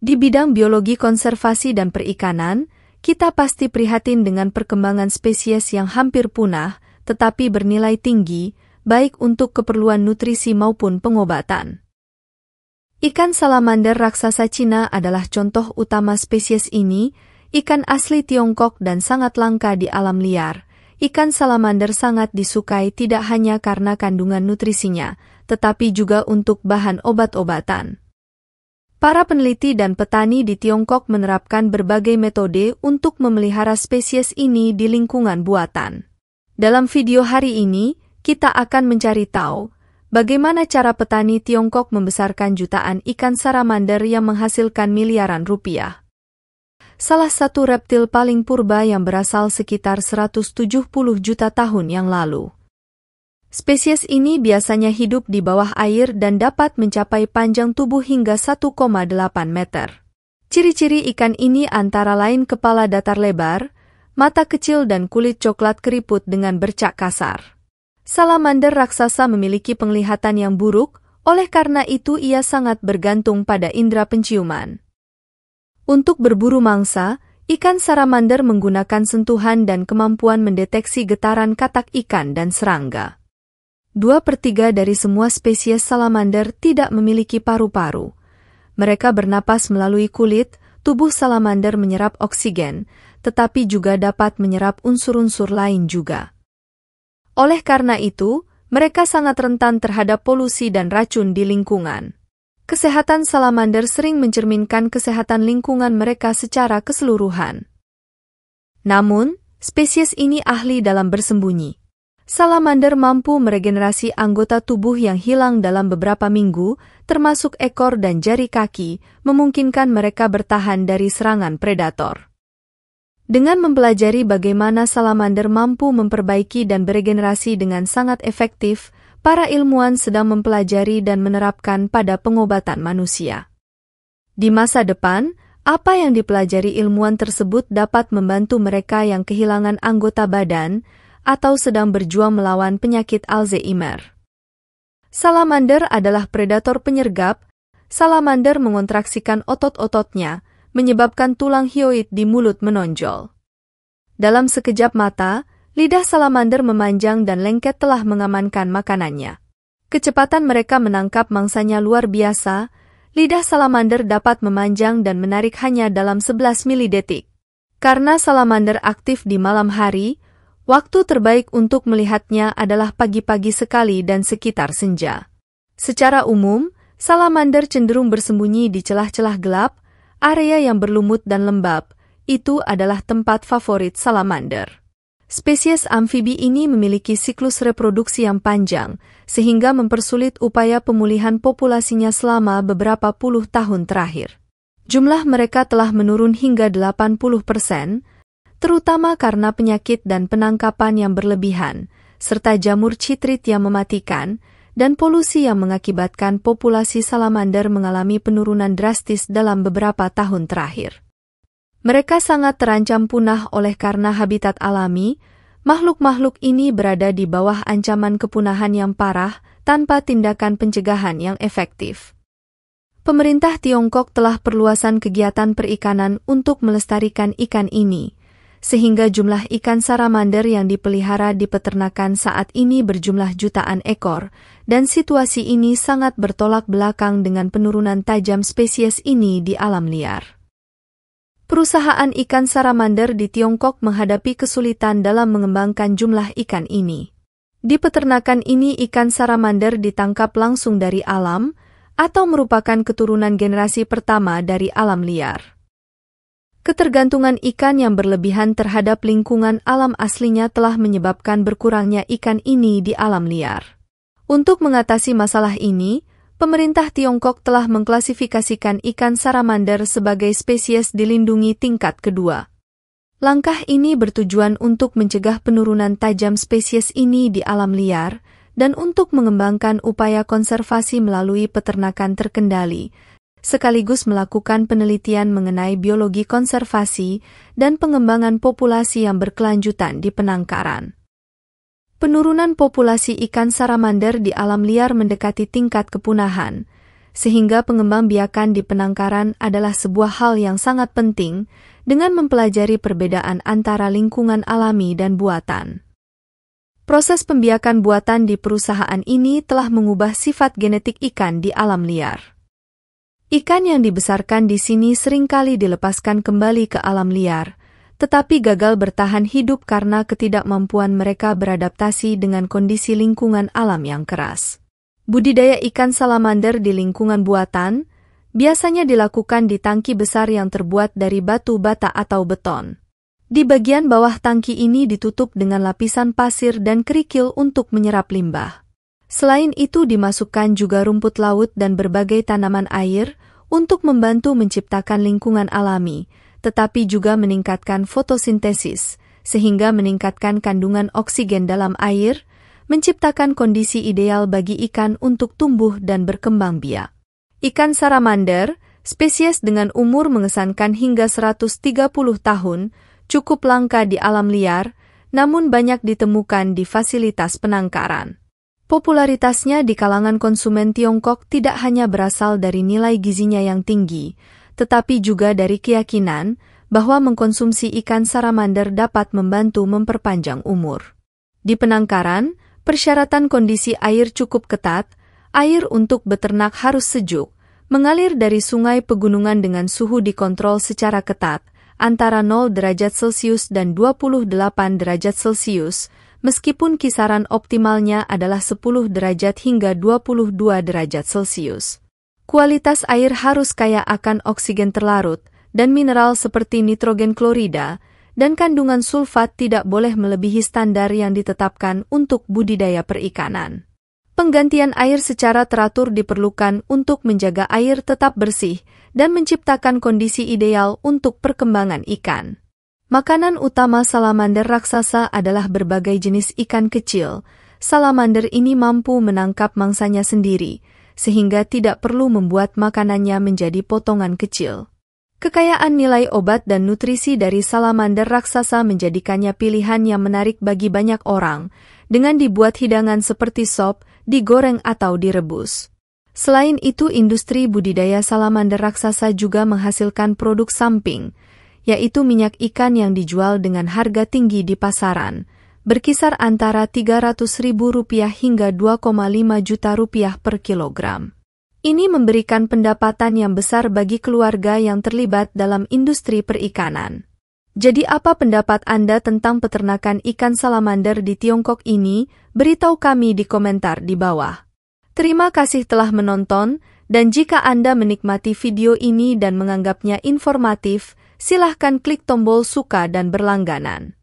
Di bidang biologi konservasi dan perikanan, kita pasti prihatin dengan perkembangan spesies yang hampir punah, tetapi bernilai tinggi, baik untuk keperluan nutrisi maupun pengobatan. Ikan salamander raksasa Cina adalah contoh utama spesies ini, ikan asli Tiongkok dan sangat langka di alam liar. Ikan salamander sangat disukai tidak hanya karena kandungan nutrisinya, tetapi juga untuk bahan obat-obatan. Para peneliti dan petani di Tiongkok menerapkan berbagai metode untuk memelihara spesies ini di lingkungan buatan. Dalam video hari ini, kita akan mencari tahu bagaimana cara petani Tiongkok membesarkan jutaan ikan salamander yang menghasilkan miliaran rupiah. Salah satu reptil paling purba yang berasal sekitar 170 juta tahun yang lalu. Spesies ini biasanya hidup di bawah air dan dapat mencapai panjang tubuh hingga 1,8 meter. Ciri-ciri ikan ini antara lain kepala datar lebar, mata kecil dan kulit coklat keriput dengan bercak kasar. Salamander raksasa memiliki penglihatan yang buruk, oleh karena itu ia sangat bergantung pada indera penciuman. Untuk berburu mangsa, ikan salamander menggunakan sentuhan dan kemampuan mendeteksi getaran katak ikan dan serangga. 2/3 dari semua spesies salamander tidak memiliki paru-paru. Mereka bernapas melalui kulit, tubuh salamander menyerap oksigen, tetapi juga dapat menyerap unsur-unsur lain juga. Oleh karena itu, mereka sangat rentan terhadap polusi dan racun di lingkungan. Kesehatan salamander sering mencerminkan kesehatan lingkungan mereka secara keseluruhan. Namun, spesies ini ahli dalam bersembunyi. Salamander mampu meregenerasi anggota tubuh yang hilang dalam beberapa minggu, termasuk ekor dan jari kaki, memungkinkan mereka bertahan dari serangan predator. Dengan mempelajari bagaimana salamander mampu memperbaiki dan beregenerasi dengan sangat efektif, para ilmuwan sedang mempelajari dan menerapkan pada pengobatan manusia. Di masa depan, apa yang dipelajari ilmuwan tersebut dapat membantu mereka yang kehilangan anggota badan, atau sedang berjuang melawan penyakit Alzheimer. Salamander adalah predator penyergap. Salamander mengontraksikan otot-ototnya, menyebabkan tulang hyoid di mulut menonjol. Dalam sekejap mata, lidah salamander memanjang dan lengket telah mengamankan makanannya. Kecepatan mereka menangkap mangsanya luar biasa. Lidah salamander dapat memanjang dan menarik hanya dalam 11 milidetik. Karena salamander aktif di malam hari, waktu terbaik untuk melihatnya adalah pagi-pagi sekali dan sekitar senja. Secara umum, salamander cenderung bersembunyi di celah-celah gelap, area yang berlumut dan lembab. Itu adalah tempat favorit salamander. Spesies amfibi ini memiliki siklus reproduksi yang panjang, sehingga mempersulit upaya pemulihan populasinya selama beberapa puluh tahun terakhir. Jumlah mereka telah menurun hingga 80%, terutama karena penyakit dan penangkapan yang berlebihan, serta jamur citrit yang mematikan, dan polusi yang mengakibatkan populasi salamander mengalami penurunan drastis dalam beberapa tahun terakhir. Mereka sangat terancam punah oleh karena habitat alami, makhluk-makhluk ini berada di bawah ancaman kepunahan yang parah tanpa tindakan pencegahan yang efektif. Pemerintah Tiongkok telah perluasan kegiatan perikanan untuk melestarikan ikan ini, sehingga jumlah ikan salamander yang dipelihara di peternakan saat ini berjumlah jutaan ekor, dan situasi ini sangat bertolak belakang dengan penurunan tajam spesies ini di alam liar. Perusahaan ikan salamander di Tiongkok menghadapi kesulitan dalam mengembangkan jumlah ikan ini. Di peternakan ini ikan salamander ditangkap langsung dari alam, atau merupakan keturunan generasi pertama dari alam liar. Ketergantungan ikan yang berlebihan terhadap lingkungan alam aslinya telah menyebabkan berkurangnya ikan ini di alam liar. Untuk mengatasi masalah ini, pemerintah Tiongkok telah mengklasifikasikan ikan salamander sebagai spesies dilindungi tingkat kedua. Langkah ini bertujuan untuk mencegah penurunan tajam spesies ini di alam liar dan untuk mengembangkan upaya konservasi melalui peternakan terkendali, sekaligus melakukan penelitian mengenai biologi konservasi dan pengembangan populasi yang berkelanjutan di penangkaran. Penurunan populasi ikan salamander di alam liar mendekati tingkat kepunahan, sehingga pengembangbiakan di penangkaran adalah sebuah hal yang sangat penting dengan mempelajari perbedaan antara lingkungan alami dan buatan. Proses pembiakan buatan di perusahaan ini telah mengubah sifat genetik ikan di alam liar. Ikan yang dibesarkan di sini seringkali dilepaskan kembali ke alam liar, tetapi gagal bertahan hidup karena ketidakmampuan mereka beradaptasi dengan kondisi lingkungan alam yang keras. Budidaya ikan salamander di lingkungan buatan biasanya dilakukan di tangki besar yang terbuat dari batu bata atau beton. Di bagian bawah tangki ini ditutup dengan lapisan pasir dan kerikil untuk menyerap limbah. Selain itu dimasukkan juga rumput laut dan berbagai tanaman air untuk membantu menciptakan lingkungan alami, tetapi juga meningkatkan fotosintesis, sehingga meningkatkan kandungan oksigen dalam air, menciptakan kondisi ideal bagi ikan untuk tumbuh dan berkembang biak. Ikan salamander, spesies dengan umur mengesankan hingga 130 tahun, cukup langka di alam liar, namun banyak ditemukan di fasilitas penangkaran. Popularitasnya di kalangan konsumen Tiongkok tidak hanya berasal dari nilai gizinya yang tinggi, tetapi juga dari keyakinan bahwa mengkonsumsi ikan salamander dapat membantu memperpanjang umur. Di penangkaran, persyaratan kondisi air cukup ketat, air untuk beternak harus sejuk, mengalir dari sungai pegunungan dengan suhu dikontrol secara ketat, antara 0 derajat Celcius dan 28 derajat Celcius, meskipun kisaran optimalnya adalah 10 derajat hingga 22 derajat Celcius. Kualitas air harus kaya akan oksigen terlarut dan mineral seperti nitrogen klorida, dan kandungan sulfat tidak boleh melebihi standar yang ditetapkan untuk budidaya perikanan. Penggantian air secara teratur diperlukan untuk menjaga air tetap bersih dan menciptakan kondisi ideal untuk perkembangan ikan. Makanan utama salamander raksasa adalah berbagai jenis ikan kecil. Salamander ini mampu menangkap mangsanya sendiri, sehingga tidak perlu membuat makanannya menjadi potongan kecil. Kekayaan nilai obat dan nutrisi dari salamander raksasa menjadikannya pilihan yang menarik bagi banyak orang, dengan dibuat hidangan seperti sop, digoreng atau direbus. Selain itu, industri budidaya salamander raksasa juga menghasilkan produk samping, yaitu minyak ikan yang dijual dengan harga tinggi di pasaran, berkisar antara Rp300.000 hingga Rp2,5 juta per kilogram. Ini memberikan pendapatan yang besar bagi keluarga yang terlibat dalam industri perikanan. Jadi apa pendapat Anda tentang peternakan ikan salamander di Tiongkok ini? Beritahu kami di komentar di bawah. Terima kasih telah menonton, dan jika Anda menikmati video ini dan menganggapnya informatif, silahkan klik tombol suka dan berlangganan.